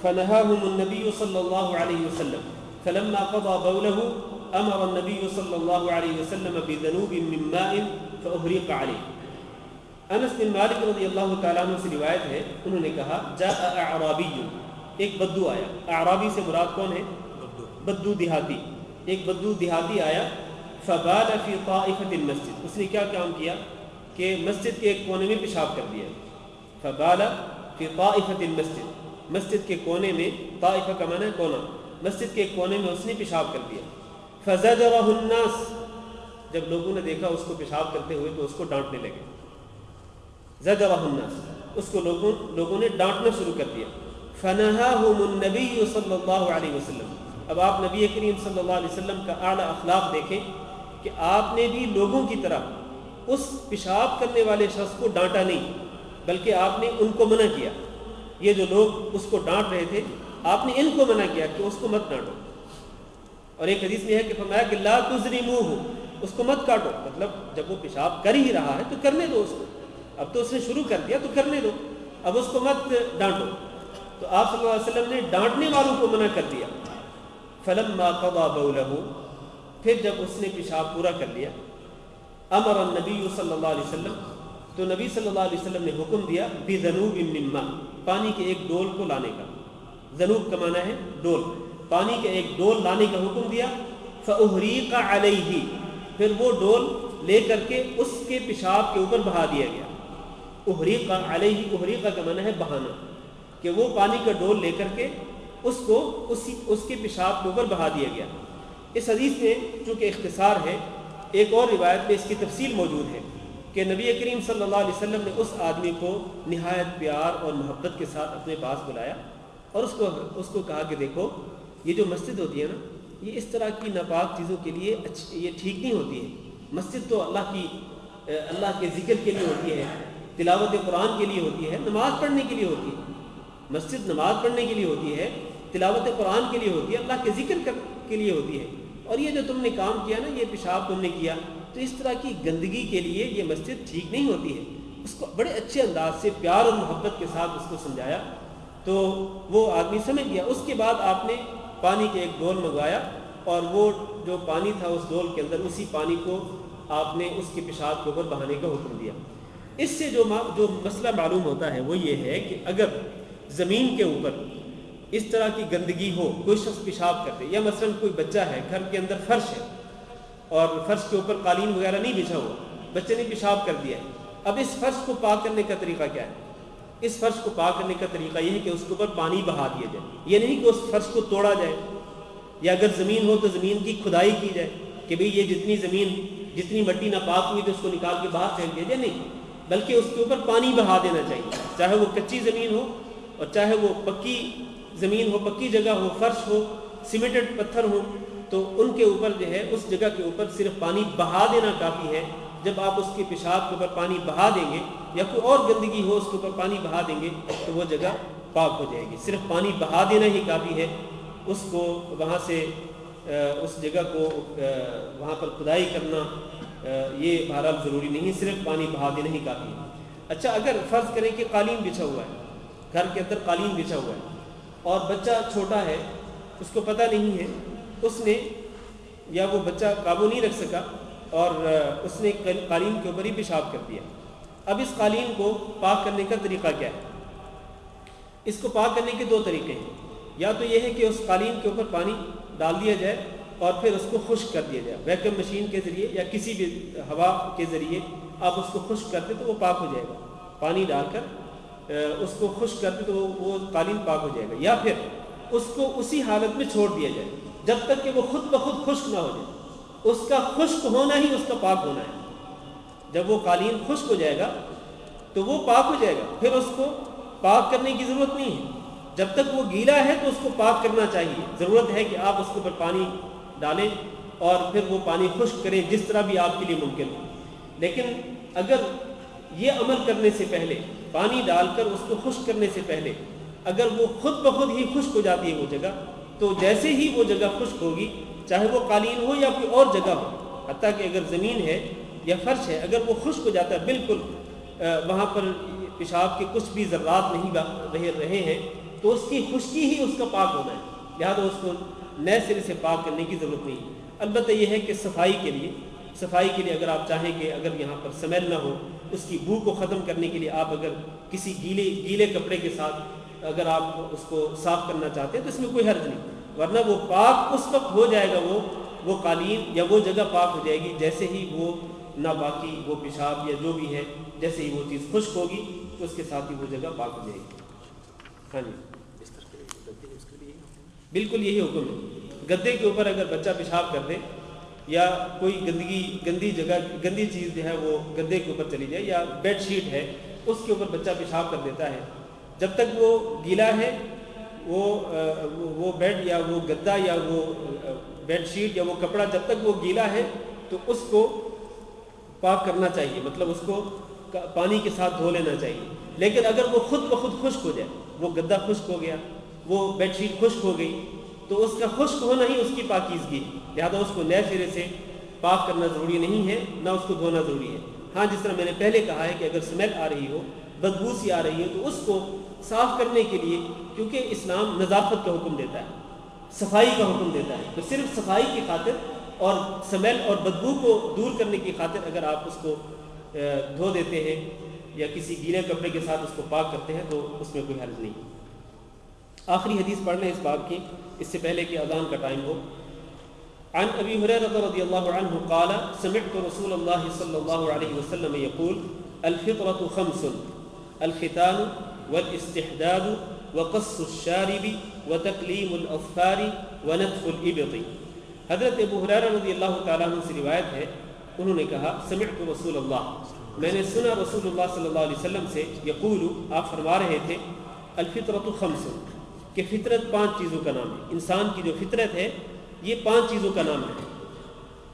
فنهاهم النبي صلى الله عليه وسلم فلما قضى بوله امر النبي صلى الله عليه وسلم بذنوب من ماء فأهريق عليه۔ انس بن مالک رضی اللہ تعالیٰ عنہ سے روایت ہے، انہوں نے کہا جاء اعرابی، ایک بدو آیا، اعرابی سے مراد کون ہے؟ بدو دیہاتی، ایک بدو دیہاتی آیا، فبال فی طائفة المسجد، اس نے کیا کام کیا کہ مسجد کے ایک کونے میں پیشاب کر دیا، فبال فی طائفة المسجد، مسجد کے کونے میں، طائفہ کا معنی ہے کونا، مسجد کے ایک کونے میں اس نے پیشاب کر دیا، فزجرہ الناس، جب لوگوں نے دیکھا اس کو پیشاب کرتے ہوئے تو اس کو ڈانٹنے لگے، زجرہ الناس، اس کو لوگوں نے ڈانٹنا شروع کر دیا، فنہاہم النبی صلی اللہ علیہ وسلم، اب آپ نبی کریم صلی اللہ علیہ وسلم کا اعلیٰ اخلاق دیکھیں کہ آپ نے بھی لوگوں کی طرح اس پیشاب کرنے والے شخص کو ڈانٹا نہیں، بلکہ آپ نے ان کو منع کیا، یہ جو لوگ اس کو ڈانٹ رہے تھے آپ نے ان کو منع کیا کہ اس کو مت ڈانٹو. اور ایک حدیث میں ہے کہ فرمایا کہ لا تظلموہ، اس کو مت کاٹو. مطلب جب وہ پیشاب کر ہی رہا ہے تو کرنے دو اس کو، اب تو اس نے شروع کر دیا تو کرنے دو، اب اس کو مت ڈانٹو. تو آپ صلی اللہ علیہ وسلم نے ڈانٹنے والوں کو منع کر دیا. فلما قضى بولہ، پھر جب اس نے پیشاب پورا کر لیا، امر النبی صلی اللہ علیہ وسلم، تو نبی صلی اللہ علیہ وسلم نے حکم دیا بذنوب من ماء، پانی کے ایک ڈول کو لانے کا. ذنوب کا معنی ہے ڈول، پانی کے ایک ڈول لانے کا حکم دیا. فاحریق علیہ، پھر وہ ڈول لے کر کے اس کے پیشاب کے اوپر بہا دیا گیا. احریق علیہ، احریق کا معنی ہے بہانا، کہ وہ پانی کا ڈول لے کر کے اس کو اس کے پیشاب کے اوپر بہا دیا گیا. اس حدیث میں چونکہ اختصار ہے، ایک اور روایت میں اس کی تفصیل موجود ہے کہ نبی کریم صلی اللہ علیہ وسلم نے اس آدمی کو نہایت پیار اور محبت کے ساتھ اپنے پاس بلایا اور اس کو کہا کہ دیکھو یہ جو مسجد ہوتی ہے نا، یہ اس طرح کی ناپاک چیزوں کے لیے یہ ٹھیک نہیں ہوتی ہے. مسجد تو اللہ کے ذکر کے لیے ہوتی ہے، تلاوت قرآن کے لیے ہوتی ہے، نماز پڑھنے کے لیے ہوتی ہے. مسجد نماز پڑھنے کے لیے ہوتی ہے، تلاوت قرآن کے لیے ہوتی ہے، اللہ کے ذکر کے لیے ہوتی ہے. اور یہ جو تم نے کام کیا نا، یہ پیشاب تم نے کیا، تو اس طرح کی گندگی کے لیے یہ مسجد ٹھیک نہیں ہوتی ہے. اس کو بڑے اچھے انداز سے پیار اور محبت کے ساتھ اس کو سمجھایا تو وہ آدمی سمجھ گیا. اس کے بعد آپ نے پانی کے ایک ڈول منگوایا اور وہ جو پانی تھا اس ڈول کے اندر، اسی پانی کو آپ نے اس کے پیشاب کے اوپر بہانے کا حکم دیا. اس سے جو مسئلہ معلوم ہوتا ہے وہ یہ ہے کہ اگر زمین کے اوپر اس طرح کی گندگی ہو، کوئی شخص پیشاب کرتے، یا مثلا کوئی بچہ ہے، گھر کے اندر فرش ہے اور فرش کے اوپر قالین وغیرہ نہیں بچھا ہوا، بچے نے پیشاب کر دیا ہے. اب اس فرش کو پاک کرنے کا طریقہ کیا ہے؟ اس فرش کو پاک کرنے کا طریقہ یہ ہے کہ اس کے اوپر پانی بہا دیا جائے. یہ نہیں کہ اس فرش کو توڑا جائے، یا اگر زمین ہو تو زمین کی کھدائی کی جائے کہ بھئی یہ جتنی مٹی ناپاک ہوئی تو اس کو نکال کے باہر پھینک دیا جائے. نہیں، بلکہ اس کے اوپر پانی بہا دینا چاہیے، چاہے وہ کچی زمین ہو اور چاہے وہ پکی زمین ہو، پکی جگہ ہو، فرش ہو، سیمنٹڈ پتھر ہو، تو ان کے اوپر جو ہے اس جگہ کے اوپر صرف پانی بہا دینا کافی ہے. جب آپ اس کے پیشاب کے اوپر پانی بہا دیں گے یا کوئی اور گندگی ہو اس کے اوپر پانی بہا دیں گے تو وہ جگہ پاک ہو جائے گی. صرف پانی بہا دینا ہی کافی ہے. اس کو وہاں سے اس جگہ کو وہاں پر کھدائی کرنا یہ بہرحال ضروری نہیں، صرف پانی بہا دینا ہی کافی ہے. اچھا، اگر فرض کریں کہ قالین بچھا ہوا ہے، گھر کے اندر قالین بچھا ہوا ہے اور بچہ چھوٹا ہے، اس کو پتہ نہیں ہے، اس نے یا وہ بچہ قابو نہیں رکھ سکا اور اس نے قالین کے اوپر ہی پیشاب کر دیا. اب اس قالین کو پاک کرنے کا طریقہ کیا ہے؟ اس کو پاک کرنے کے دو طریقے ہیں. یا تو یہ ہے کہ اس قالین کے اوپر پانی ڈال دیا جائے اور پھر اس کو خشک کر دیا جائے، ویکیوم مشین کے ذریعے یا کسی بھی ہوا کے ذریعے آپ اس کو خشک کر دیں تو وہ پاک ہو جائے گا. پانی ڈال کر اس کو خشک کر دیں تو وہ قالین پاک ہو جائے گا. یا پھر اس کو اسی حالت میں چھوڑ دیا جائے جب تک کہ وہ خود بخود خشک نہ ہو جائے. اس کا خشک ہونا ہی اس کا پاک ہونا ہے. جب وہ قالین خشک ہو جائے گا تو وہ پاک ہو جائے گا، پھر اس کو پاک کرنے کی ضرورت نہیں ہے. جب تک وہ گیلا ہے تو اس کو پاک کرنا چاہیے. ضرورت ہے کہ آپ اس کے اوپر پانی ڈالیں اور پھر وہ پانی خشک کریں جس طرح بھی آپ کے لیے ممکن ہو. لیکن اگر یہ عمل کرنے سے پہلے، پانی ڈال کر اس کو خشک کرنے سے پہلے اگر وہ خود بخود ہی خشک ہو جاتی ہے وہ جگہ، تو جیسے ہی وہ جگہ خشک ہوگی، چاہے وہ قالین ہو یا کوئی اور جگہ ہو، حتیٰ کہ اگر زمین ہے یا فرش ہے، اگر وہ خشک ہو جاتا ہے بالکل وہاں پر پیشاب کے کچھ بھی ذرات نہیں رہے ہیں، تو اس کی خشکی ہی اس کا پاک ہونا ہے. لہٰذا اس کو نئے سرے سے پاک کرنے کی ضرورت نہیں ہے. البتہ یہ ہے کہ صفائی کے لیے اگر آپ چاہیں کہ اگر یہاں پر سمیل نہ ہو، اس کی بو کو ختم کرنے کے لیے آپ اگر کسی گیلے کپڑے کے ساتھ اگر آپ اس کو صاف کرنا چاہتے ہیں تو اس میں کوئی حرج نہیں. ورنہ وہ پاک اس وقت ہو جائے گا، وہ قالین یا وہ جگہ پاک ہو جائے گی جیسے ہی وہ ناپاکی، وہ پیشاب یا جو بھی ہے، جیسے ہی وہ چیز خشک ہوگی تو اس کے ساتھ ہی وہ جگہ پاک ہو جائے گی. ہاں جی، بالکل یہی حکم ہے. گدے کے اوپر اگر بچہ پیشاب کر دے یا کوئی گندی چیز جو ہے وہ گدے کے اوپر چلی جائے، یا بیڈ شیٹ ہے اس کے اوپر بچہ پیشاب کر دیتا ہے، جب تک وہ گیلا ہے وہ بیڈ یا وہ گدا یا وہ بیڈ شیٹ یا وہ کپڑا جب تک وہ گیلا ہے تو اس کو پاک کرنا چاہیے، مطلب اس کو پانی کے ساتھ دھو لینا چاہیے. لیکن اگر وہ خود بخود خشک ہو جائے، وہ گدا خشک ہو گیا، وہ بیڈ شیٹ خشک ہو گئی، تو اس کا خشک ہونا ہی اس کی پاکیزگی ہے، لہذا اس کو نئے سرے سے پاک کرنا ضروری نہیں ہے، نہ اس کو دھونا ضروری ہے۔ ہاں جس طرح میں نے پہلے کہا ہے کہ اگر سمیل آ رہی ہو، بدبو سی آ رہی ہو، تو اس کو صاف کرنے کے لیے، کیونکہ اسلام نظافت کا حکم دیتا ہے، صفائی کا حکم دیتا ہے، تو صرف صفائی کی خاطر اور سمیل اور بدبو کو دور کرنے کی خاطر اگر آپ اس کو دھو دیتے ہیں یا کسی گیلے کپڑے کے ساتھ اس کو پاک کرتے ہیں تو اس میں کوئی حرج نہیں۔ آخری حدیث پڑھ لیں اس باب کی، اس سے پہلے کہ اذان کا ٹائم ہو۔ عن ابی ہریرہ رضی اللہ عنہ قال سمعت رسول اللہ صلی اللہ علیہ وسلم یقول الفطرة خمس الختان والاستحداد وقص الشارب وتکلیم الاظفار ونتف الابط۔ حضرت ابو ہریرہ رضی اللہ تعالیٰ عنہ سے روایت ہے، انہوں نے کہا سمعت رسول اللہ، میں نے سنا رسول اللہ صلی اللہ علیہ وسلم سے، یقول، آپ فرما رہے تھے، الفطرۃ خمس، کہ فطرت 5 چیزوں کا نام ہے، انسان کی جو فطرت ہے یہ 5 چیزوں کا نام ہے۔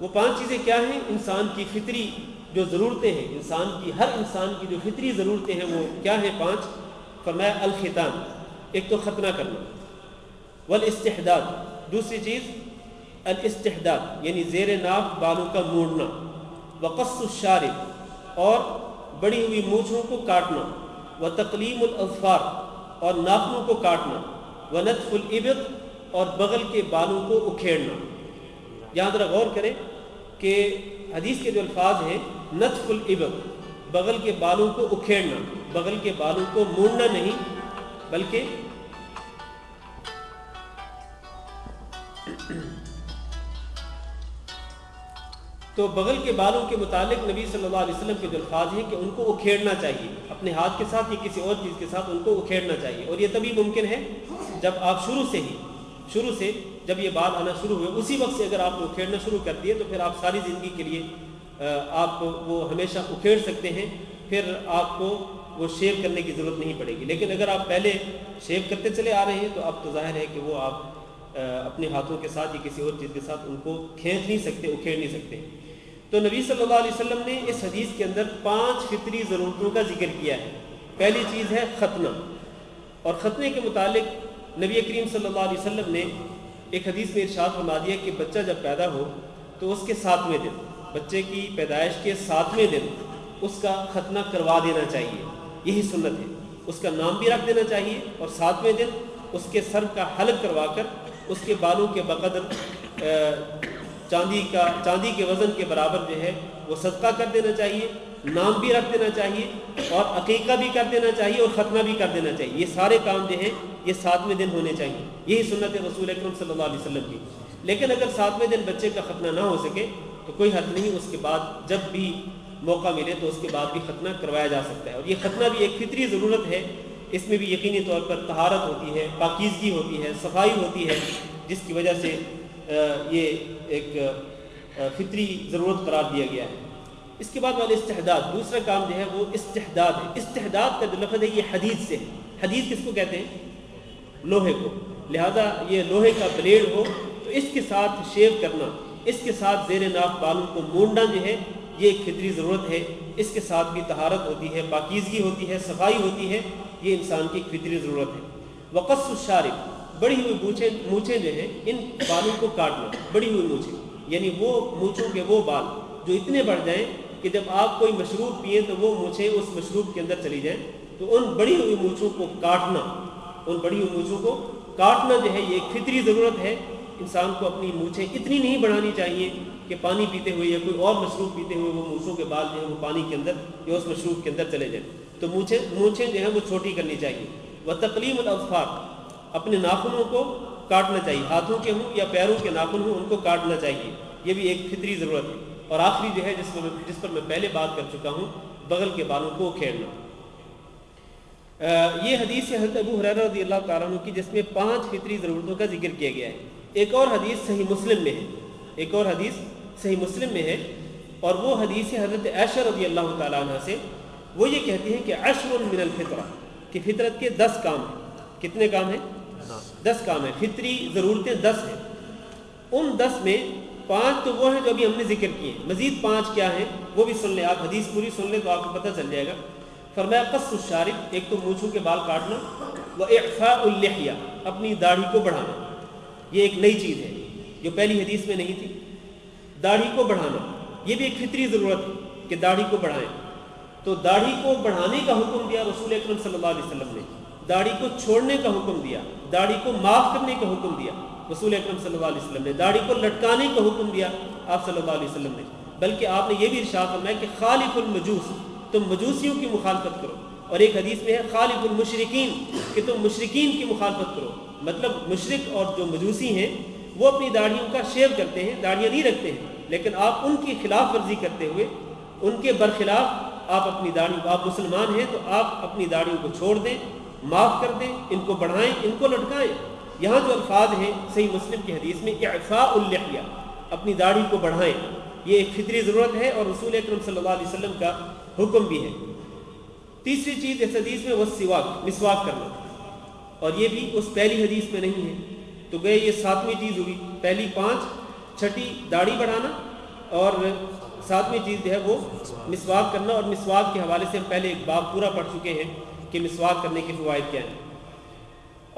وہ 5 چیزیں کیا ہیں؟ انسان کی فطری جو ضرورتیں ہیں، ہر انسان کی جو فطری ضرورتیں ہیں وہ کیا ہیں 5؟ فرمایا الختان، ایک تو ختنہ کرنا، والاستحداد، دوسری چیز الاستحداد یعنی زیر ناف بالوں کا موڑنا، وقص الشارب اور بڑی ہوئی مونچھوں کو کاٹنا، وتقلیم الاظفار اور ناخنوں کو کاٹنا، ونتف الابط اور بغل کے بالوں کو اکھیڑنا۔ یہاں ذرا غور کریں کہ حدیث کے جو الفاظ ہیں، نتف الابط بغل کے بالوں کو اکھیڑنا، بغل کے بالوں کو موڑنا نہیں بلکہ تو بغل کے بالوں کے متعلق نبی صلی اللہ علیہ وسلم کے جو الفاظ ہیں کہ ان کو اکھیڑنا چاہیے، اپنے ہاتھ کے ساتھ یا کسی اور چیز کے ساتھ ان کو اکھیڑنا چاہیے، اور یہ تبھی ممکن ہے جب آپ شروع سے جب یہ بال آنا شروع ہوئے اسی وقت سے اگر آپ نے اکھیڑنا شروع کر دیے تو پھر آپ ساری زندگی کے لیے آپ وہ ہمیشہ اکھیڑ سکتے ہیں، پھر آپ کو وہ شیو کرنے کی ضرورت نہیں پڑے گی۔ لیکن اگر آپ پہلے شیو کرتے چلے آ رہے ہیں تو اب تو ظاہر ہے کہ وہ آپ اپنے ہاتھوں کے ساتھ یا کسی اور چیز کے ساتھ ان کو کھینچ نہیں سکتے، اکھیڑ نہیں سکتے۔ تو نبی صلی اللہ علیہ وسلم نے اس حدیث کے اندر 5 فطری ضرورتوں کا ذکر کیا ہے۔ پہلی چیز ہے ختنہ، اور ختنے کے متعلق نبی کریم صلی اللہ علیہ وسلم نے ایک حدیث میں ارشاد فرما دیا کہ بچہ جب پیدا ہو تو اس کے 7ویں دن، بچے کی پیدائش کے 7ویں دن اس کا ختنہ کروا دینا چاہیے، یہی سنت ہے۔ اس کا نام بھی رکھ دینا چاہیے اور 7ویں دن اس کے سر کا حلق کروا کر اس کے بالوں کے بقدر چاندی کے وزن کے برابر جو ہے وہ صدقہ کر دینا چاہیے، نام بھی رکھ دینا چاہیے اور عقیقہ بھی کر دینا چاہیے اور ختنہ بھی کر دینا چاہیے۔ یہ سارے کام جو ہیں یہ 7ویں دن ہونے چاہیے، یہی سنت ہے رسول اکرم صلی اللہ علیہ وسلم کی۔ لیکن اگر 7ویں دن بچے کا ختنہ نہ ہو سکے تو کوئی حرج نہیں، اس کے بعد جب بھی موقع ملے تو اس کے بعد بھی ختنہ کروایا جا سکتا ہے۔ اور یہ ختنہ بھی ایک فطری ضرورت ہے، اس میں بھی یقینی طور پر طہارت ہوتی ہے، پاکیزگی ہوتی ہے، صفائی ہوتی ہے، جس کی وجہ سے یہ ایک فطری ضرورت قرار دیا گیا ہے۔ اس کے بعد والا استحداد، دوسرا کام جو ہے وہ استحداد ہے۔ استحداد کا جو لفظ ہے یہ حدید سے، حدید کس کو کہتے ہیں؟ لوہے کو، لہذا یہ لوہے کا بلیڈ ہو تو اس کے ساتھ شیو کرنا، اس کے ساتھ زیر ناف بالوں کو مونڈنا جو ہے یہ ایک فطری ضرورت ہے۔ اس کے ساتھ بھی طہارت ہوتی ہے، پاکیزگی ہوتی ہے، صفائی ہوتی ہے، یہ انسان کی ایک فطری ضرورت ہے۔ وقص الشارب، بڑی ہوئی مونچھیں جو ہیں ان بالوں کو کاٹنا، بڑی ہوئی مونچھیں یعنی وہ مونچھوں کے وہ بال جو اتنے بڑھ جائیں کہ جب آپ کوئی مشروب پئیں تو وہ مونچھیں اس مشروب کے اندر چلی جائیں، تو ان بڑی ہوئی مونچھوں کو کاٹنا، ان بڑی ہوئی مونچھوں کو کاٹنا جو ہے یہ ایک فطری ضرورت ہے۔ انسان کو اپنی مونچھیں اتنی نہیں بڑھانی چاہیے کہ پانی پیتے ہوئے یا کوئی اور مشروب پیتے ہوئے وہ مونچھوں کے بال جو ہیں وہ پانی کے اندر یا اس مشروب کے اندر چلے جائیں، تو مونچھیں جو ہیں وہ چھوٹی کرنی چاہیے۔ وتقلیم الاظفار، اپنے ناخنوں کو کاٹنا چاہیے، ہاتھوں کے ہوں یا پیروں کے ناخن ہوں ان کو کاٹنا چاہیے، یہ بھی ایک فطری ضرورت ہے۔ اور آخری جو ہے جس پر میں پہلے بات کر چکا ہوں، بغل کے بالوں کو کھیڑنا۔ یہ حدیث ہے حضرت ابو ہریرہ رضی اللہ تعالیٰ عنہ کی، جس میں 5 فطری ضرورتوں کا ذکر کیا گیا ہے۔ ایک اور حدیث صحیح مسلم میں ہے، ایک اور حدیث صحیح مسلم میں ہے، اور وہ حدیث ہے حضرت عائشہ رضی اللہ تعالیٰ عنہ سے۔ وہ یہ کہتی ہیں کہ 10 من الفطرہ، کہ فطرت کے 10 کام ہیں۔ کتنے کام ہیں؟ 10 کام ہیں، فطری ضرورتیں 10 ہیں۔ ان 10 میں 5 تو وہ ہیں جو ابھی ہم نے ذکر کیے ہیں، مزید 5 کیا ہیں وہ بھی سن لیں آپ، حدیث پوری سن لیں تو آپ کو پتہ چل جائے گا۔ فرمایا قص الشارب، ایک تو مونچھوں کے بال کاٹنا، و اعفاء اللحیہ، اپنی داڑھی کو بڑھانا. یہ ایک نئی چیز ہے جو پہلی حدیث میں نہیں تھی. داڑھی کو بڑھانا یہ بھی ایک فطری ضرورت ہے کہ داڑھی کو بڑھائیں. تو داڑھی کو بڑھانے کا حکم دیا رسول اکرم صلی اللہ علیہ وسلم نے، داڑھی کو چھوڑنے کا حکم دیا، داڑھی کو معاف کرنے کا حکم دیا رسول اکرم صلی اللہ علیہ وسلم نے، داڑھی کو لٹکانے کا حکم دیا آپ صلی اللہ علیہ وسلم نے. بلکہ آپ نے یہ بھی ارشاد فرمایا کہ خالف المجوس، تم مجوسیوں کی مخالفت کرو. اور ایک حدیث میں ہے خالف المشرکین، کہ تم مشرکین کی مخالفت کرو. مطلب مشرک اور جو مجوسی ہیں وہ اپنی داڑھیوں کا شیو کرتے ہیں، داڑھیاں نہیں رکھتے ہیں، لیکن آپ ان کی خلاف ورزی کرتے ہوئے ان کے برخلاف آپ اپنی داڑھی، آپ مسلمان ہیں تو آپ اپنی داڑھیوں کو چھوڑ دیں، معاف کر دیں، ان کو بڑھائیں، ان کو لٹکائیں. یہاں جو الفاظ ہیں صحیح مسلم کی حدیث میں اعفاء اللحیہ، اپنی داڑھی کو بڑھائیں، یہ ایک فطری ضرورت ہے اور رسول اکرم صلی اللہ علیہ وسلم کا حکم بھی ہے. تیسری چیز اس حدیث میں وہ سواک، مسواک کرنا، اور یہ بھی اس پہلی حدیث میں نہیں ہے. تو گئے یہ 7ویں چیز ہوئی. پہلی 5، چھٹی داڑھی بڑھانا، اور 7ویں چیز جو ہے وہ مسواک کرنا. اور مسواک کے حوالے سے ہم پہلے ایک باب پورا پڑھ چکے ہیں کہ مسواک کرنے کے فوائد کیا ہیں.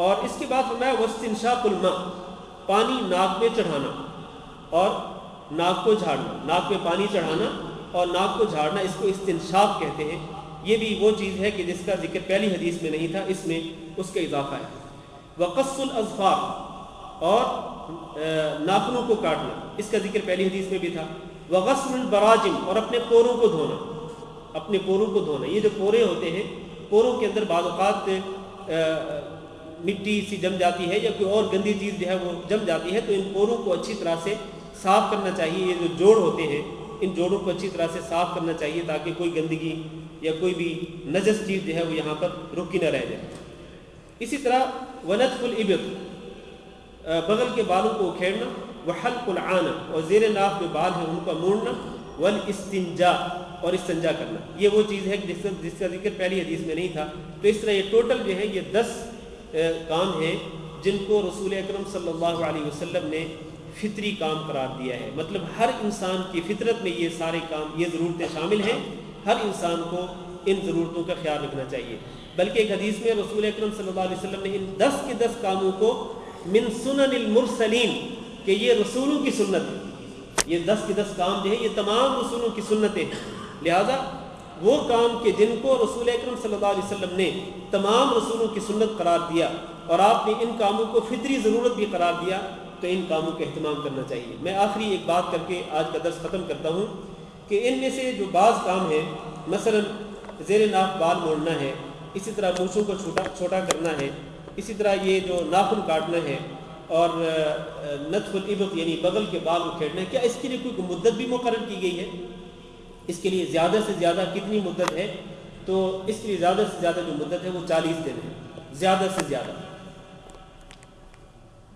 اور اس کے بعد فرمایا واستنشاق الماء، پانی ناک میں چڑھانا اور ناک کو جھاڑنا، ناک میں پانی چڑھانا اور ناک کو جھاڑنا، اس کو استنشاق کہتے ہیں. یہ بھی وہ چیز ہے کہ جس کا ذکر پہلی حدیث میں نہیں تھا، اس میں اس کا اضافہ ہے. وقص الاظفار، اور ناخنوں کو کاٹنا، اس کا ذکر پہلی حدیث میں بھی تھا. وغسل البراجم، اور اپنے پوروں کو دھونا، اپنے پوروں کو دھونا. یہ جو پورے ہوتے ہیں، پوروں کے اندر بعض اوقات مٹی سی جم جاتی ہے یا کوئی اور گندی چیز جو ہے وہ جم جاتی ہے، تو ان پوروں کو اچھی طرح سے صاف کرنا چاہیے. یہ جو جوڑ ہوتے ہیں ان جوڑوں کو اچھی طرح سے صاف کرنا چاہیے تاکہ کوئی گندگی یا کوئی بھی نجس چیز جو ہے وہ یہاں پر رکی نہ رہ جائے. اسی طرح ونتف الابط، بغل کے بالوں کو اکھیڑنا. وحلق العانہ، اور زیر ناف جو بال ہیں ان کا موڑنا. والاستنجاء، اور استنجا کرنا. یہ وہ چیز ہے جس کا ذکر پہلی حدیث میں نہیں تھا. تو اس طرح یہ ٹوٹل جو ہے یہ 10 کام ہیں جن کو رسول اکرم صلی اللہ علیہ وسلم نے فطری کام قرار دیا ہے. مطلب ہر انسان کی فطرت میں یہ سارے کام، یہ ضرورتیں شامل ہیں. ہر انسان کو ان ضرورتوں کا خیال رکھنا چاہیے. بلکہ ایک حدیث میں رسول اکرم صلی اللہ علیہ وسلم نے ان 10 کے 10 کاموں کو من سنن المرسلین، کہ یہ رسولوں کی سنت ہے. یہ 10 کے 10 کام جو ہے یہ تمام رسولوں کی سنتیں ہیں. لہذا وہ کام کہ جن کو رسول اکرم صلی اللہ علیہ وسلم نے تمام رسولوں کی سنت قرار دیا اور آپ نے ان کاموں کو فطری ضرورت بھی قرار دیا، تو ان کاموں کا اہتمام کرنا چاہیے. میں آخری ایک بات کر کے آج کا درس ختم کرتا ہوں کہ ان میں سے جو بعض کام ہیں، مثلا زیر ناف بال موڑنا ہے، اسی طرح مونچھوں کو چھوٹا کرنا ہے، اسی طرح یہ جو ناخن کاٹنا ہے، اور نتف الابط یعنی بغل کے بال اکھیڑنا ہے. کیا اس کے لیے کوئی مدت بھی مقرر کی گئی ہے؟ اس کے لیے زیادہ سے زیادہ کتنی مدت ہے؟ تو اس کے لیے زیادہ سے زیادہ جو مدت ہے وہ 40 دن ہے، زیادہ سے زیادہ.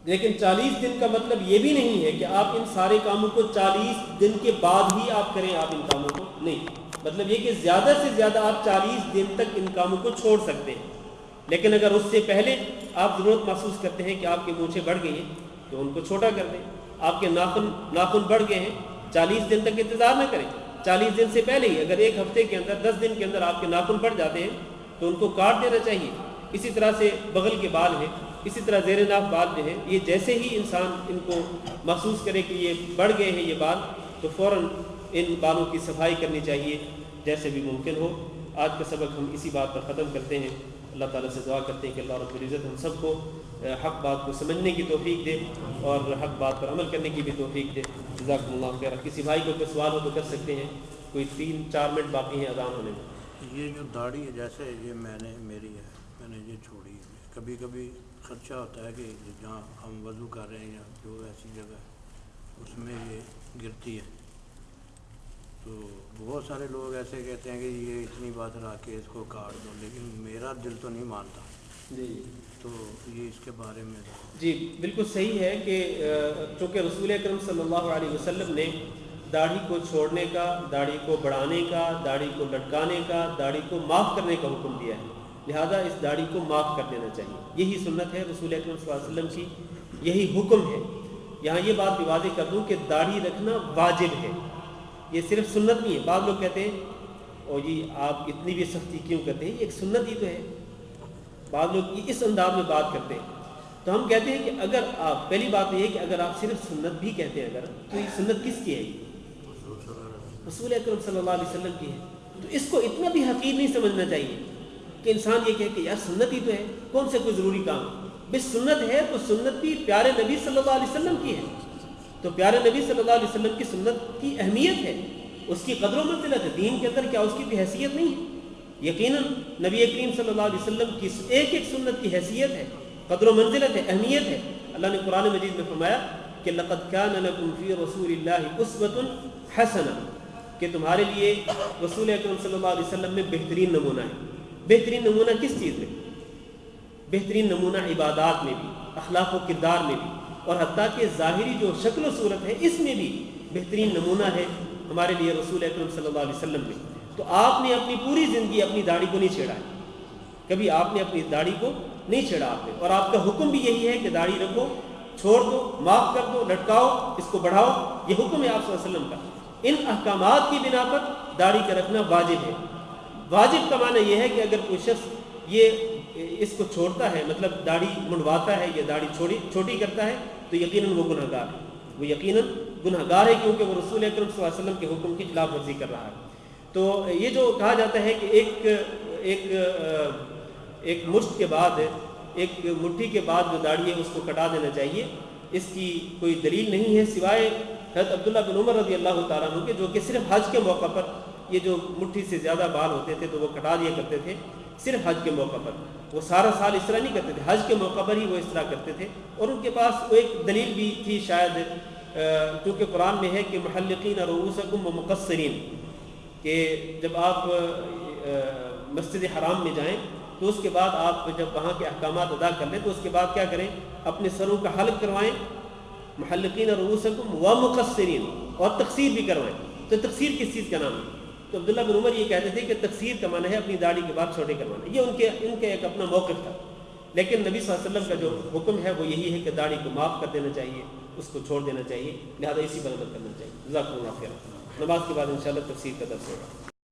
لیکن 40 دن کا مطلب یہ بھی نہیں ہے کہ آپ ان سارے کاموں کو 40 دن کے بعد ہی آپ کریں. آپ ان کاموں کو نہیں، مطلب یہ کہ زیادہ سے زیادہ آپ 40 دن تک ان کاموں کو چھوڑ سکتے ہیں. لیکن اگر اس سے پہلے آپ ضرورت محسوس کرتے ہیں کہ آپ کی مونچھیں بڑھ گئی ہیں تو ان کو چھوٹا کر دیں. آپ کے ناخن بڑھ گئے ہیں، 40 دن تک انتظار نہ کریں. 40 دن سے پہلے ہی اگر ایک ہفتے کے اندر 10 دن کے اندر آپ کے ناخن بڑھ جاتے ہیں تو ان کو کاٹ دینا چاہیے. اسی طرح سے بغل کے بال ہیں، اسی طرح زیر ناف بال جو ہیں، یہ جیسے ہی انسان ان کو محسوس کرے کہ یہ بڑھ گئے ہیں یہ بال، تو فوراً ان بالوں کی صفائی کرنی چاہیے جیسے بھی ممکن ہو. آج کا سبق ہم اسی بات پر ختم کرتے ہیں. اللہ تعالیٰ سے دعا کرتے ہیں کہ اللہ رب العزت ہم سب کو حق بات کو سمجھنے کی توفیق دے اور حق بات پر عمل کرنے کی بھی توفیق دے. جزاکم اللہ خیر. کسی بھائی کو کوئی سوال ہو تو کر سکتے ہیں. کوئی 3-4 منٹ باقی ہیں اذان ہونے میں. یہ جو داڑھی ہے، جیسے یہ میری ہے، میں نے یہ چھوڑی ہے. کبھی کبھی خدشہ ہوتا ہے کہ جہاں ہم وضو کر رہے ہیں یا جو ایسی جگہ اس میں یہ گرتی ہے، تو بہت سارے لوگ ایسے کہتے ہیں کہ یہ اتنی بات رکھ کے اس کو کاٹ دو، لیکن میرا دل تو نہیں مانتا. جی تو یہ اس کے بارے میں جی بالکل صحیح ہے کہ چونکہ رسول اکرم صلی اللہ علیہ وسلم نے داڑھی کو چھوڑنے کا، داڑھی کو بڑھانے کا، داڑھی کو لٹکانے کا، داڑھی کو معاف کرنے کا حکم دیا ہے. لہذا اس داڑھی کو معاف کر دینا چاہیے. یہی سنت ہے رسول اکرم صلی اللہ علیہ وسلم کی، یہی حکم ہے. یہاں یہ بات بھی واضح کر دوں کہ داڑھی رکھنا واجب ہے، یہ صرف سنت نہیں ہے. بعض لوگ کہتے ہیں اور جی آپ اتنی بھی سختی کیوں کرتے ہیں، یہ ایک سنت ہی تو ہے. بعض لوگ اس انداز میں بات کرتے ہیں. تو ہم کہتے ہیں کہ اگر آپ، پہلی بات یہ ہے کہ اگر آپ صرف سنت بھی کہتے ہیں اگر، تو یہ سنت کس کی ہے؟ رسول اکرم صلی اللہ علیہ وسلم کی ہے. تو اس کو اتنا بھی حقیر نہیں سمجھنا چاہیے کہ انسان یہ کہے کہ یار سنت ہی تو ہے، کون سے کوئی ضروری کام. بس سنت ہے تو سنت بھی پیارے نبی صلی اللہ علیہ وسلم کی ہے. تو پیارے نبی صلی اللہ علیہ وسلم کی سنت کی اہمیت ہے، اس کی قدر و منزلت ہے. دین کے اندر کیا اس کی بھی حیثیت نہیں ہے؟ یقیناً نبی کریم صلی اللہ علیہ وسلم کی ایک ایک سنت کی حیثیت ہے، قدر و منزلت ہے، اہمیت ہے. اللہ نے قرآن مجید میں فرمایا کہ لقد کان لکم فی رسول اللہ اسوۃ حسنہ، کہ تمہارے لیے رسول اکرم صلی اللہ علیہ وسلم میں بہترین نمونہ ہے. بہترین نمونہ کس چیز میں؟ بہترین نمونہ عبادات میں بھی، اخلاق و کردار میں بھی، اور حتیٰ کہ ظاہری جو شکل و صورت ہے اس میں بھی بہترین نمونہ ہے ہمارے لیے رسول اکرم صلی اللہ علیہ وسلم میں. تو آپ نے اپنی پوری زندگی اپنی داڑھی کو نہیں چھیڑا ہے، کبھی آپ نے اپنی داڑھی کو نہیں چھیڑا آپ نے. اور آپ کا حکم بھی یہی ہے کہ داڑھی رکھو، چھوڑ دو، معاف کر دو، لٹکاؤ، اس کو بڑھاؤ. یہ حکم ہے آپ صلی اللہ علیہ وسلم کا. ان احکامات کی بنا پر داڑھی کا رکھنا واجب ہے. واجب کا معنی یہ ہے کہ اگر کوئی شخص اس کو چھوڑتا ہے، مطلب داڑھی منڈواتا ہے یا داڑھی چھوٹی کرتا ہے، تو یقیناً وہ گناہ گار ہے. وہ یقیناً گناہ گار ہے، کیونکہ وہ رسول اکرم صلی اللہ علیہ وسلم کے حکم کی خلاف ورزی کر رہا ہے. تو یہ جو کہا جاتا ہے کہ ایک مشت کے بعد، ایک مٹھی کے بعد جو داڑھی ہے اس کو کٹا دینا چاہیے، اس کی کوئی دلیل نہیں ہے سوائے حضرت عبداللہ بن عمر رضی اللہ تعالیٰ عنہ کے، جو کہ صرف حج کے موقع پر یہ جو مٹھی سے زیادہ بال ہوتے تھے تو وہ کٹا دیا کرتے تھے صرف حج کے موقع پر. وہ سارا سال اس طرح نہیں کرتے تھے، حج کے موقع پر ہی وہ اس طرح کرتے تھے. اور ان کے پاس وہ ایک دلیل بھی تھی شاید، کیونکہ قرآن میں ہے کہ محلقین رؤوسکم و مقصرین، کہ جب آپ مسجد حرام میں جائیں تو اس کے بعد آپ جب وہاں کے احکامات ادا کر لیں تو اس کے بعد کیا کریں؟ اپنے سروں کا حلق کروائیں، محلقین رؤوسکم و مقصرین، اور تقصیر بھی کروائیں. تو تقصیر کس چیز کا نام ہے؟ تو عبداللہ بن عمر یہ کہتے تھے کہ تقصیر کا معنی ہے اپنی داڑھی کے بعد چھوٹے کروانا. یہ ان کے ایک اپنا موقف تھا. لیکن نبی صلی اللہ علیہ وسلم کا جو حکم ہے وہ یہی ہے کہ داڑھی کو معاف کر دینا چاہیے، اس کو چھوڑ دینا چاہیے، لہذا اسی پر عمل کرنا چاہیے. جزاکم اللہ خیر. نماز کے بعد انشاءاللہ تفسیر کا درس ہوگا.